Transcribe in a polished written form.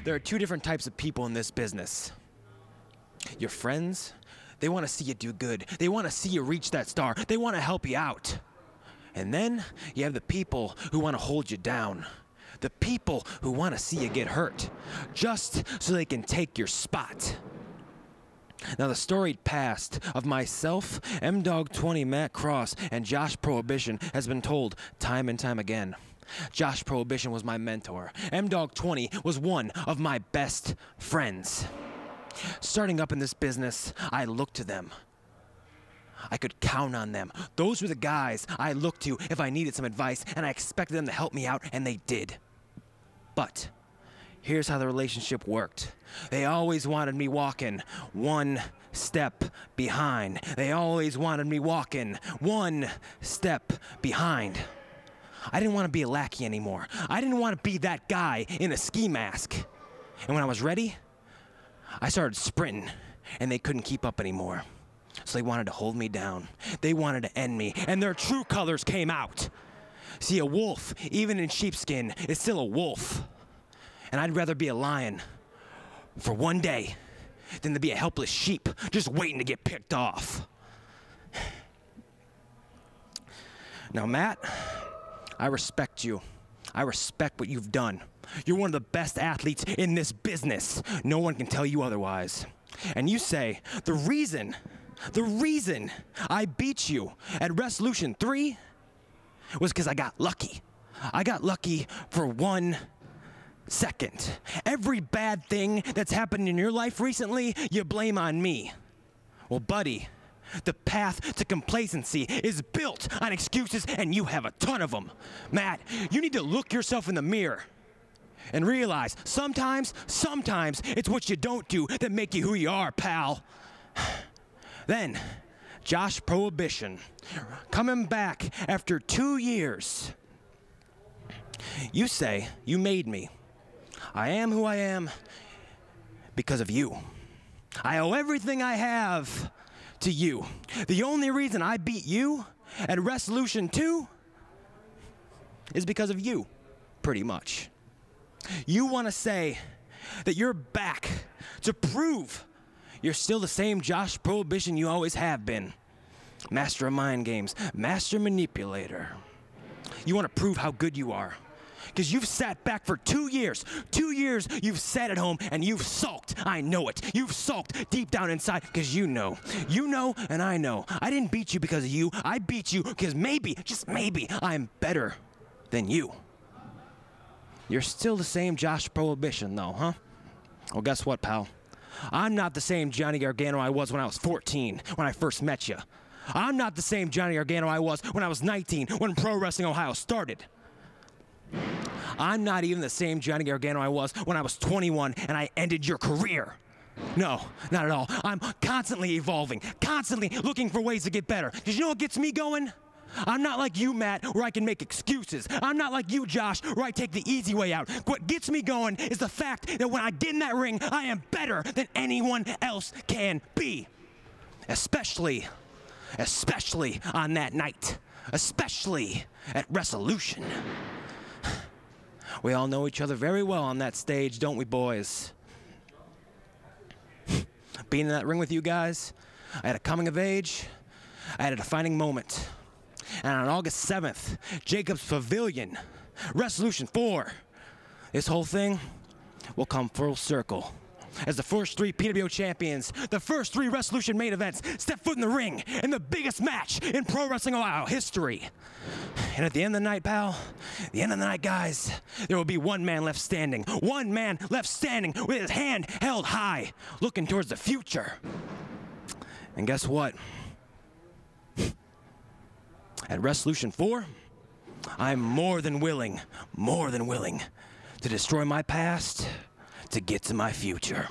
There are two different types of people in this business. Your friends, they want to see you do good. They want to see you reach that star. They want to help you out. And then you have the people who want to hold you down. The people who want to see you get hurt, just so they can take your spot. Now, the storied past of myself, M-Dog20, Matt Cross, and Josh Prohibition has been told time and time again. Josh Prohibition was my mentor. M-Dog20 was one of my best friends. Starting up in this business, I looked to them. I could count on them. Those were the guys I looked to if I needed some advice, and I expected them to help me out, and they did. But here's how the relationship worked. They always wanted me walking one step behind. They always wanted me walking one step behind. I didn't want to be a lackey anymore. I didn't want to be that guy in a ski mask. And when I was ready, I started sprinting, and they couldn't keep up anymore. So they wanted to hold me down. They wanted to end me, and their true colors came out. See, a wolf, even in sheepskin, is still a wolf. And I'd rather be a lion for one day than to be a helpless sheep just waiting to get picked off. Now, Matt, I respect you. I respect what you've done. You're one of the best athletes in this business. No one can tell you otherwise. And you say, the reason I beat you at Wrestlelution 3 was because I got lucky. I got lucky for 1 second. Every bad thing that's happened in your life recently, you blame on me. Well, buddy, the path to complacency is built on excuses, and you have a ton of them. Matt, you need to look yourself in the mirror and realize sometimes it's what you don't do that make you who you are, pal. Then, Josh Prohibition, coming back after 2 years. You say you made me. I am who I am because of you. I owe everything I have to you. The only reason I beat you at Wrestlelution 2 is because of you, pretty much. You want to say that you're back to prove you're still the same Josh Prohibition you always have been. Master of mind games, master manipulator. You want to prove how good you are. Because you've sat back for 2 years. 2 years you've sat at home and you've sulked. I know it. You've sulked deep down inside because you know. You know and I know. I didn't beat you because of you. I beat you because maybe, just maybe, I'm better than you. You're still the same Josh Prohibition though, huh? Well, guess what, pal? I'm not the same Johnny Gargano I was when I was 14, when I first met you. I'm not the same Johnny Gargano I was when I was 19, when Pro Wrestling Ohio started. I'm not even the same Johnny Gargano I was when I was 21 and I ended your career. No, not at all. I'm constantly evolving, constantly looking for ways to get better. Because you know what gets me going? I'm not like you, Matt, where I can make excuses. I'm not like you, Josh, where I take the easy way out. What gets me going is the fact that when I get in that ring, I am better than anyone else can be. Especially on that night. Especially at Wrestlelution. We all know each other very well on that stage, don't we, boys? Being in that ring with you guys, I had a coming of age, I had a defining moment. And on August 7th, Jacobs Pavilion, Wrestlelution 4, this whole thing will come full circle. As the first 3 PWO champions, the first 3 Wrestlelution main events step foot in the ring in the biggest match in Pro Wrestling Ohio history. And at the end of the night, pal, the end of the night, guys, there will be one man left standing. One man left standing with his hand held high, looking towards the future. And guess what? At Wrestlelution 4, I'm more than willing to destroy my past to get to my future.